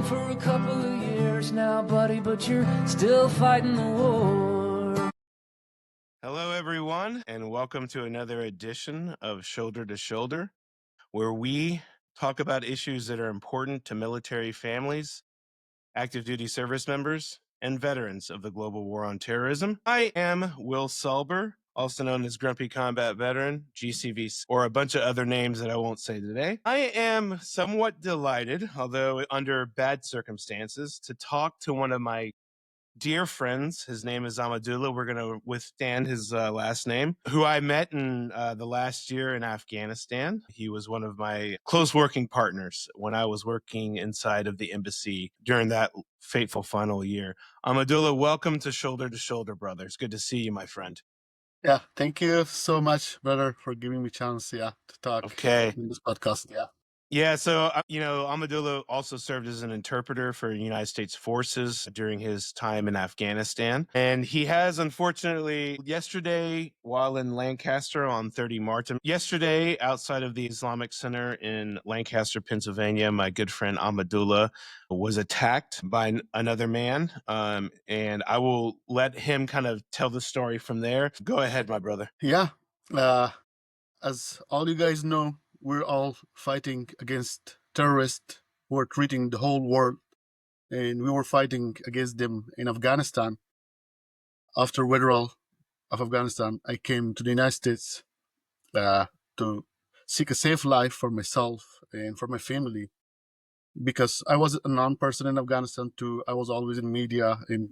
for a couple of years now, buddy, but you're still fighting the war. Hello, everyone, and welcome to another edition of Shoulder to Shoulder, where we talk about issues that are important to military families, active duty service members, and veterans of the global war on terrorism. I am Will Sulber, also known as Grumpy Combat Veteran, GCV, or a bunch of other names that I won't say today. I am somewhat delighted, although under bad circumstances, to talk to one of my dear friends. His name is Ahmadullah. We're going to withstand his last name, who I met in the last year in Afghanistan. He was one of my close working partners when I was working inside of the embassy during that fateful final year. Ahmadullah, welcome to Shoulder, brother. It's good to see you, my friend. Yeah, thank you so much, brother, for giving me a chance, to talk in this podcast. Yeah, so, Ahmadullah also served as an interpreter for United States forces during his time in Afghanistan. And he has, unfortunately, yesterday, while in Lancaster on 30 March, yesterday, outside of the Islamic Center in Lancaster, Pennsylvania, my good friend Ahmadullah was attacked by another man. And I will let him kind of tell the story from there. Go ahead, my brother. Yeah. As all you guys know, we're all fighting against terrorists who are treating the whole world. And we were fighting against them in Afghanistan. After withdrawal of Afghanistan, I came to the United States to seek a safe life for myself and for my family. Because I was a non-person in Afghanistan too. I was always in media and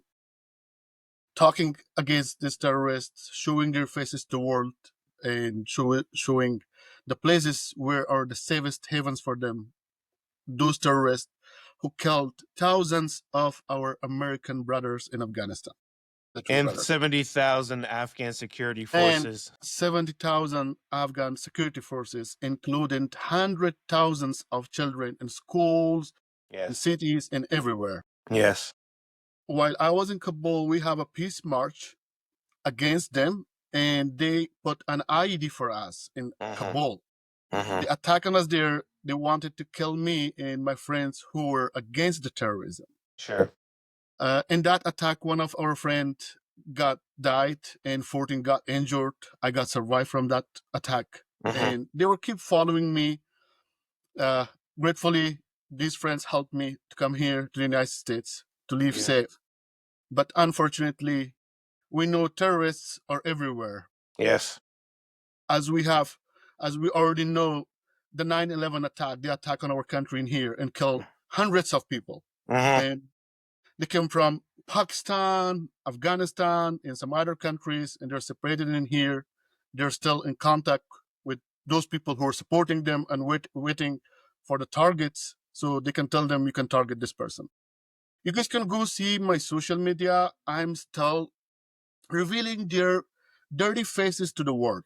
talking against these terrorists, showing their faces to the world, and showing the places where are the safest havens for them. Those terrorists who killed thousands of our American brothers in Afghanistan. And 70,000 Afghan security forces. And 70,000 Afghan security forces, including hundreds of thousands of children in schools, in cities, and everywhere. Yes. While I was in Kabul, we have a peace march against them, and they put an IED for us in Kabul. They attacked us there. They wanted to kill me and my friends who were against the terrorism. Sure. In that attack, one of our friends died and 14 got injured. I got survived from that attack. And they will keep following me. Gratefully, these friends helped me to come here to the United States to live safe. But unfortunately, we know terrorists are everywhere. Yes. As we already know, the 9/11 attack, the attack on our country in here and killed hundreds of people. And they came from Pakistan, Afghanistan, and some other countries, and they're separated in here. They're still in contact with those people who are supporting them and waiting for the targets so they can tell them you can target this person. You guys can go see my social media. I'm still revealing their dirty faces to the world.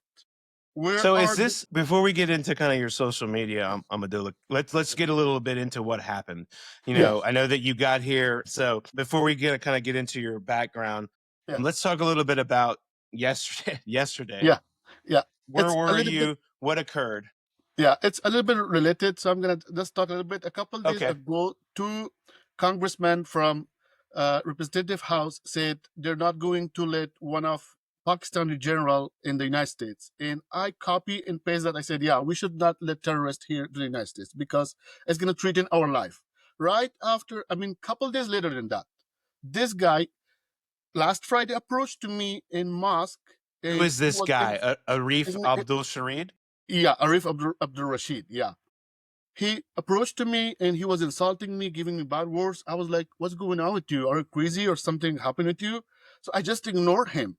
Before we get into kind of your social media, Ahmadullah, let's get a little bit into what happened. I know that you got here. So before we get into your background, let's talk a little bit about yesterday. Yeah. Where were you? What occurred? Yeah, it's a little bit related. So I'm going to just talk a little bit. A couple days ago, two congressmen from Representative House said they're not going to let one of Pakistani general in the United States. And I copy and paste that. I said, we should not let terrorists here to the United States because it's going to threaten our life. Right after, couple days later than that, this guy last Friday approached to me in mosque. Who is this guy? Arif Abdul Sharid? Yeah, Arif Abdul Rashid. Yeah. He approached to me and he was insulting me, giving me bad words. I was like, what's going on with you? Are you crazy or something happened with you? So I just ignored him.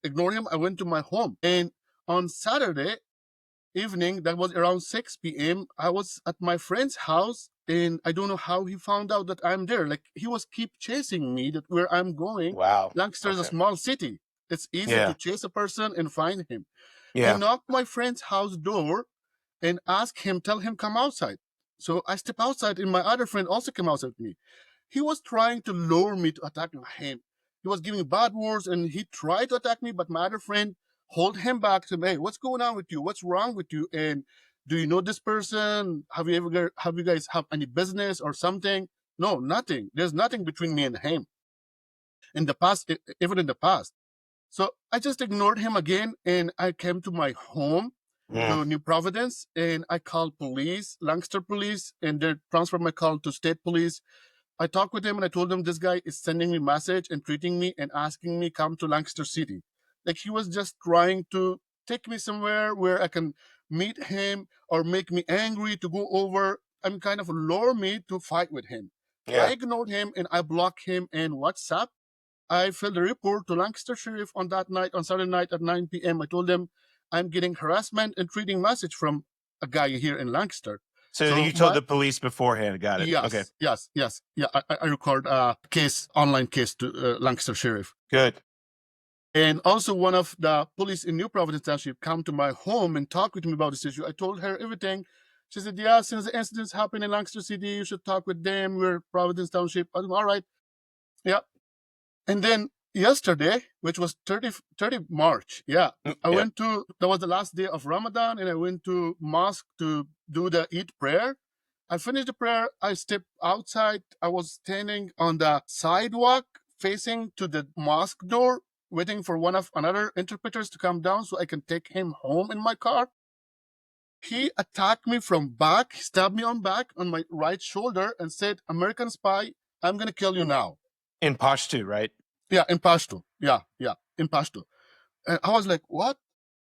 I went to my home. And on Saturday evening, that was around 6 p.m., I was at my friend's house and I don't know how he found out that I'm there. Like he was keep chasing me that where I'm going. Wow. Lancaster is a small city. It's easy to chase a person and find him. Yeah. I knocked my friend's house door and asked him, tell him come outside. So I step outside and my other friend also came outside with me. He was trying to lure me to attack him. He was giving bad words and he tried to attack me, but my other friend hold him back to me. Hey, what's going on with you? What's wrong with you? And do you know this person? Have you guys have any business or something? No, nothing. There's nothing between me and him. In the past, even in the past. So I just ignored him again, and I came to my home to New Providence, and I called police, Lancaster police, and they transferred my call to state police. I talked with him, and I told him this guy is sending me message and treating me and asking me come to Lancaster City. Like he was just trying to take me somewhere where I can meet him or make me angry to go over. I'm kind of lure me to fight with him. Yeah. I ignored him and I blocked him in WhatsApp. I filed a report to Lancaster Sheriff on that night, on Saturday night at 9 p.m. I told them I'm getting harassment and treating message from a guy here in Lancaster. So you told the police beforehand. Got it. Yes, Okay. yes. Yeah, I record a case, online case to Lancaster Sheriff. Good. And also one of the police in New Providence Township come to my home and talk with me about this issue. I told her everything. She said, yeah, since the incidents happened in Lancaster City, you should talk with them. We're Providence Township. I'm all right. Yeah. And then yesterday, which was 30 March, I went to, that was the last day of Ramadan, and I went to mosque to do the Eid prayer. I finished the prayer. I stepped outside. I was standing on the sidewalk facing to the mosque door, waiting for one of another interpreters to come down so I can take him home in my car. He attacked me from back, stabbed me on back on my right shoulder and said, American spy, I'm going to kill you now. In Pashto, right? Yeah, in Pashto. Yeah, in Pashto. And I was like, what?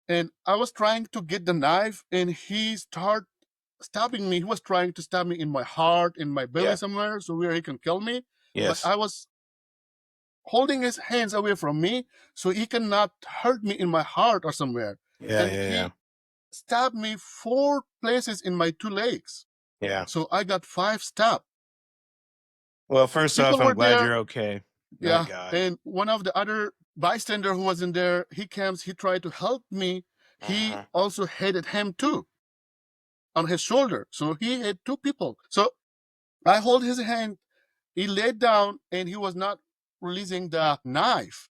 And I was trying to get the knife, and he started stabbing me. He was trying to stab me in my heart, in my belly somewhere, so where he can kill me. Yes. But I was holding his hands away from me, so he cannot hurt me in my heart or somewhere. He stabbed me 4 places in my 2 legs. Yeah. So I got 5 stabs. Well, first People off, I'm were glad there. you're okay. Yeah. God. And one of the other bystander who was in there, he comes, he tried to help me. He also hated him too on his shoulder. So he had 2 people. So I hold his hand. He laid down and he was not releasing the knife.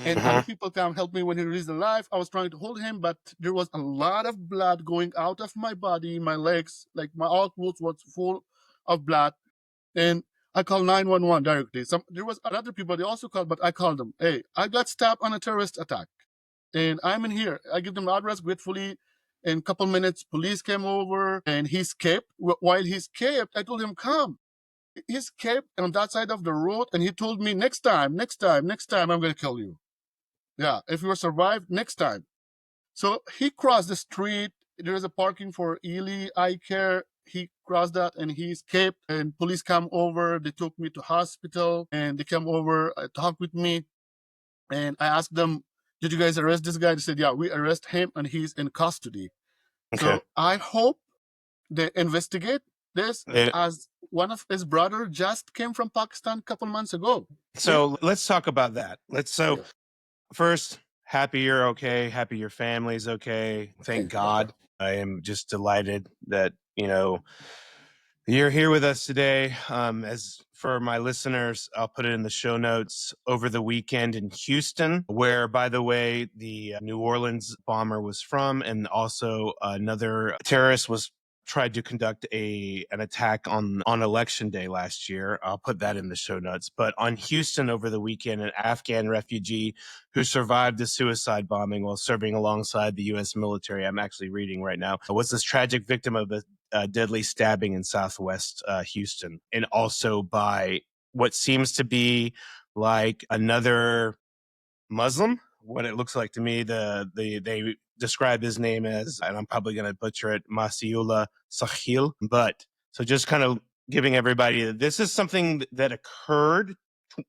And other people come help me when he released the knife. I was trying to hold him, but there was a lot of blood going out of my body, my legs, like my all clothes was full of blood. And I called 911 directly. There was other people they also called, but I called them. Hey, I got stabbed on a terrorist attack, and I'm in here. I give them the address gratefully. In a couple minutes, police came over, and he escaped. While he escaped, I told him, come. He escaped on that side of the road, and he told me, next time, I'm going to kill you. Yeah, if you survive, next time. So he crossed the street. There is a parking for Ely Eye Care. He crossed that and he escaped, and police come over. They took me to hospital, and they came over, talked with me, and I asked them, did you guys arrest this guy? They said, yeah, we arrest him and he's in custody. Okay. So I hope they investigate this, as one of his brother just came from Pakistan a couple months ago. So let's talk about that. First, happy you're okay. Happy your family's okay. Thank God. I am just delighted that, you're here with us today. As for my listeners, I'll put it in the show notes. Over the weekend in Houston, where, by the way, the New Orleans bomber was from, and also another terrorist tried to conduct an attack on election day last year. I'll put that in the show notes. But on Houston over the weekend, an Afghan refugee who survived the suicide bombing while serving alongside the U.S. military, I'm actually reading right now, was this tragic victim of a deadly stabbing in Southwest Houston, and also by what seems to be like another Muslim. What it looks like to me, they describe his name as, and I'm probably going to butcher it, Masiullah Sahil. But so just kind of giving everybody that this is something that occurred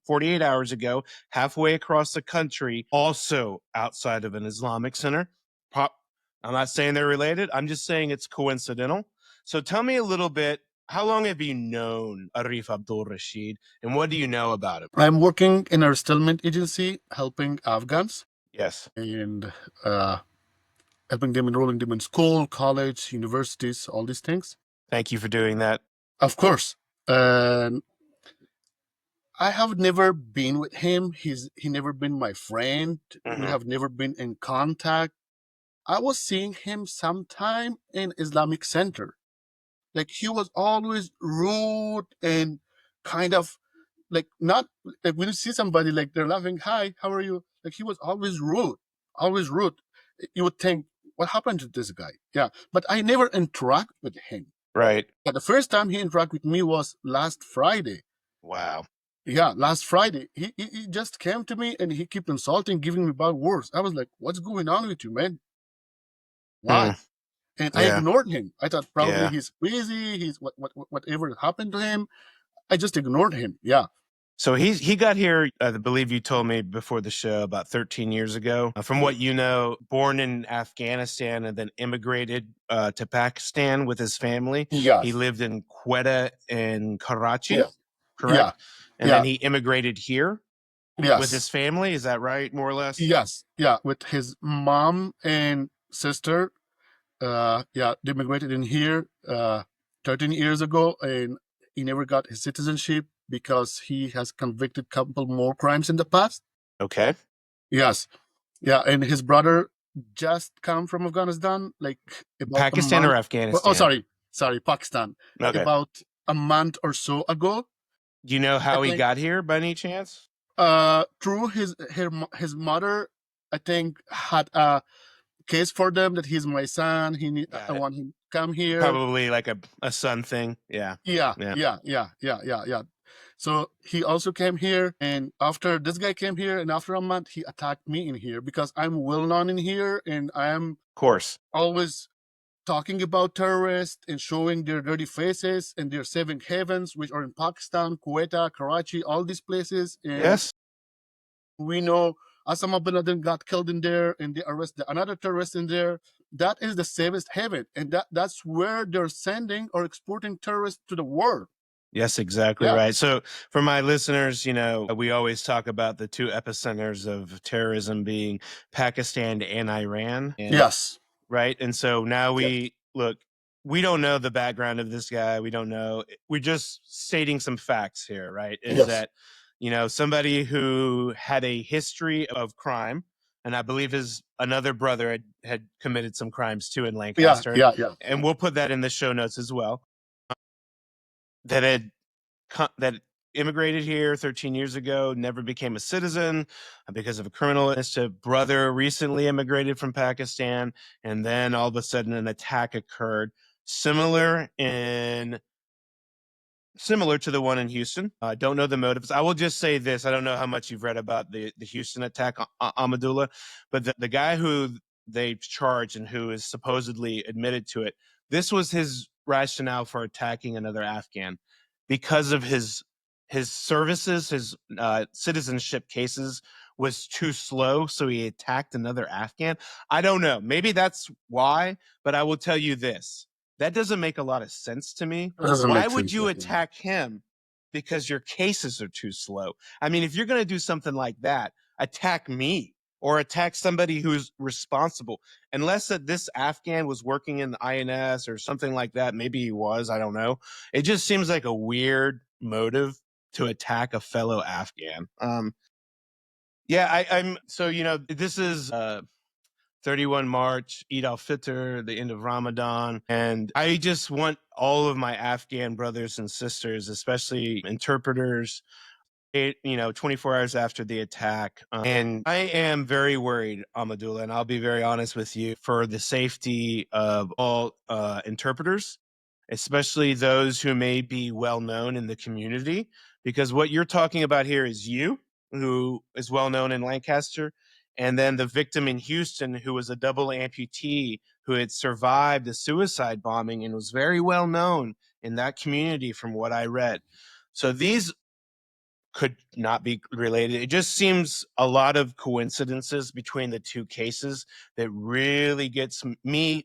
48 hours ago, halfway across the country, also outside of an Islamic center. I'm not saying they're related. I'm just saying it's coincidental. So tell me a little bit. How long have you known Arif Abdul Rashid, and what do you know about him? I'm working in a resettlement agency helping Afghans. Yes. And helping them, enrolling them in school, college, universities, all these things. Thank you for doing that. Of course. I have never been with him. He never been my friend. We have never been in contact. I was seeing him sometime in Islamic Center. Like he was always rude and kind of like not like when you see somebody like they're laughing, hi, how are you? Like he was always rude, always rude. You would think, what happened to this guy? Yeah, but I never interact with him. Right. But the first time he interacted with me was last Friday. Wow. Yeah, last Friday. He just came to me and he kept insulting, giving me bad words. I was like, what's going on with you, man? Hmm. Why? And I Yeah. ignored him. I thought probably Yeah. he's crazy. He's whatever happened to him. I just ignored him. Yeah. So he got here, I believe you told me before the show, about 13 years ago. From what you know, born in Afghanistan and then immigrated to Pakistan with his family. Yes. He lived in Quetta and Karachi, Yeah. correct? Yeah. And Yeah. then he immigrated here with Yes. his family. Is that right, more or less? Yes. Yeah. With his mom and sister. Yeah, they immigrated in here 13 years ago, and he never got his citizenship because he has convicted couple more crimes in the past. Okay. Yes. Yeah, and his brother just come from Afghanistan, like about a Pakistan or month. Afghanistan? Oh, sorry, Pakistan. Okay. About a month or so ago. Do you know how I he think, got here by any chance? through his mother, I think had a case for them that he's my son. Got I it. want him to come here. Probably like a son thing. Yeah. Yeah. So he also came here, and after this guy came here, and after a month, he attacked me in here because I'm well known in here, and I am Of course. always talking about terrorists and showing their dirty faces and their seven heavens, which are in Pakistan, Kuwait, Karachi, all these places. And Yes. we know Osama bin Laden got killed in there, and they arrested another terrorist in there. That is the safest haven, and that's where they're sending or exporting terrorists to the world. Yes, exactly Yeah. right. So for my listeners, you know, we always talk about the two epicenters of terrorism being Pakistan and Iran. And, Yes. right. And so now we look, we don't know the background of this guy. We don't know. We're just stating some facts here, right? Is Yes. that, you know, somebody who had a history of crime, and I believe his another brother had committed some crimes too in Lancaster. Yeah. And we'll put that in the show notes as well. That had that immigrated here 13 years ago, never became a citizen because of a criminal. His brother recently immigrated from Pakistan, and then all of a sudden an attack occurred, similar to the one in Houston. I don't know the motives. I will just say this: I don't know how much you've read about the Houston attack, Ahmadullah, but the guy who they charged and who is supposedly admitted to it, this was his rationale for attacking another Afghan because of his services, his citizenship cases was too slow, so he attacked another Afghan. I don't know. Maybe that's why, but I will tell you this: that doesn't make a lot of sense to me. Why would you attack him because your cases are too slow? I mean, if you're going to do something like that, attack me or attack somebody who's responsible. Unless that this Afghan was working in the INS or something like that. Maybe he was. I don't know. It just seems like a weird motive to attack a fellow Afghan. Yeah, I'm so, you know, this is 31 March, Eid al-Fitr, the end of Ramadan. And I just want all of my Afghan brothers and sisters, especially interpreters, 24 hours after the attack. And I am very worried, Ahmadullah, and I'll be very honest with you, for the safety of all interpreters, especially those who may be well known in the community, because what you're talking about here is you, who is well known in Lancaster, and then the victim in Houston, who was a double amputee who had survived a suicide bombing and was very well known in that community from what I read. So these could not be related. It just seems a lot of coincidences between the two cases that really gets me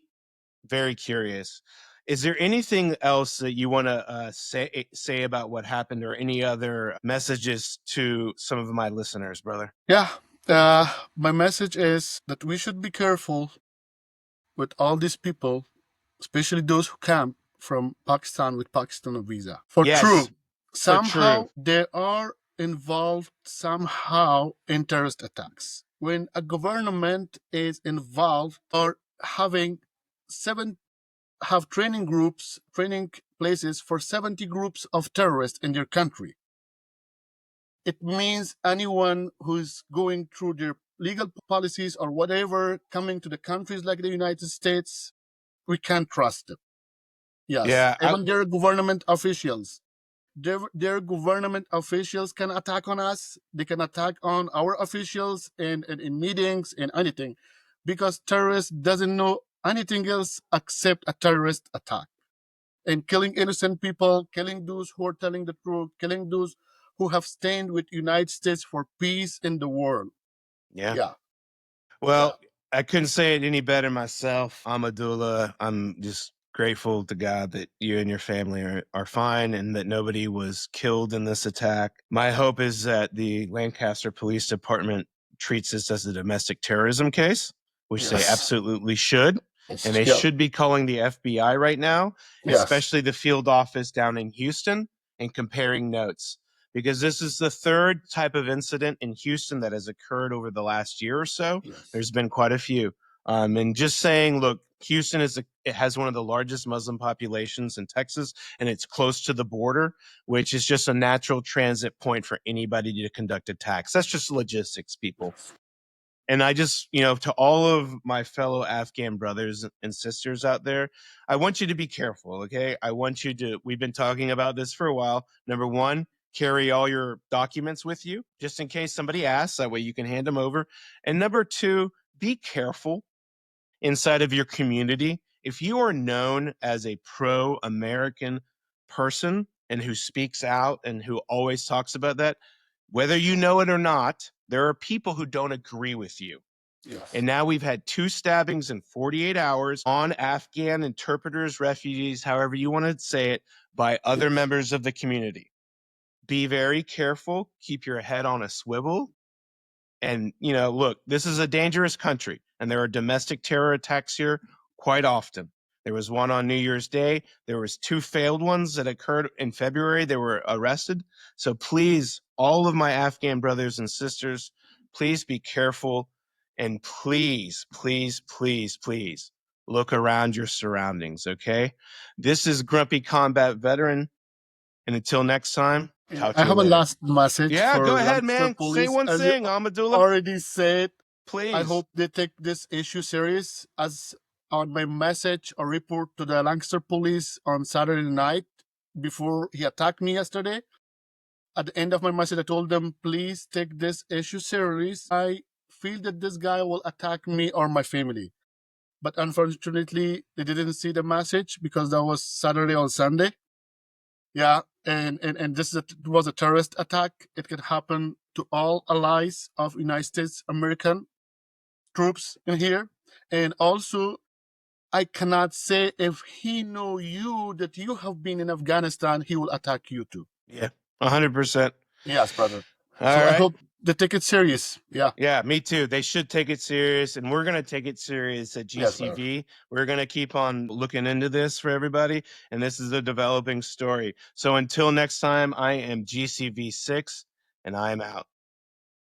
very curious. Is there anything else that you want to say about what happened, or any other messages to some of my listeners, brother? Yeah. My message is that we should be careful with all these people, especially those who come from Pakistan with Pakistan visa. For Yes, true, for somehow true. they are involved somehow in terrorist attacks. When a government is involved or having 7 have training places for 70 groups of terrorists in their country. It means anyone who's going through their legal policies or whatever, coming to the countries like the United States, we can't trust them. Yes. Yeah, Even their government officials. Their government officials can attack on us. They can attack on our officials in meetings and anything, because terrorists doesn't know anything else except a terrorist attack. And killing innocent people, killing those who are telling the truth, killing those who have stayed with United States for peace in the world. yeah. Yeah. Well, I couldn't say it any better myself. Ahmadullah, I'm just grateful to God that you and your family are fine and that nobody was killed in this attack. My hope is that the Lancaster Police Department treats this as a domestic terrorism case, which they Yes. absolutely should. And they Yeah. should be calling the FBI right now, Yes. especially the field office down in Houston, and comparing notes. Because this is the third type of incident in Houston that has occurred over the last year or so. Yes. There's been quite a few. And just saying, look, Houston it has one of the largest Muslim populations in Texas, and it's close to the border, which is just a natural transit point for anybody to conduct attacks. That's just logistics, people. And I just, to all of my fellow Afghan brothers and sisters out there, I want you to be careful, okay? We've been talking about this for a while. Number one, carry all your documents with you, just in case somebody asks. That way you can hand them over. And number two, be careful inside of your community. If you are known as a pro-American person and who speaks out and who always talks about that, whether you know it or not, there are people who don't agree with you. Yes. And now we've had 2 stabbings in 48 hours on Afghan interpreters, refugees, however you want to say it, by other members of the community. Be very careful. Keep your head on a swivel. And, look, this is a dangerous country, and there are domestic terror attacks here quite often. There was one on New Year's Day. There was 2 failed ones that occurred in February. They were arrested. So please, all of my Afghan brothers and sisters, please be careful. And please, please, please, please look around your surroundings, okay? This is Grumpy Combat Veteran. And until next time, talk to I you have later. a last message Yeah, for go ahead, Lancaster man. Police. Say one As thing, you Ahmadullah. already said, Please. I hope they take this issue serious. As on my message or report to the Lancaster Police on Saturday night before he attacked me yesterday, at the end of my message, I told them, please take this issue serious. I feel that this guy will attack me or my family. But unfortunately, they didn't see the message because that was Saturday or Sunday. Yeah, and this was a terrorist attack. It can happen to all allies of United States American troops in here. And also, I cannot say if he know you that you have been in Afghanistan, he will attack you too. Yeah, 100%. Yes, brother. All So right. I hope they take it serious. Yeah. Yeah, me too. They should take it serious, and we're going to take it serious at Yes, GCV. We're going to keep on looking into this for everybody, and this is a developing story. So until next time, I am GCV6, and I am out.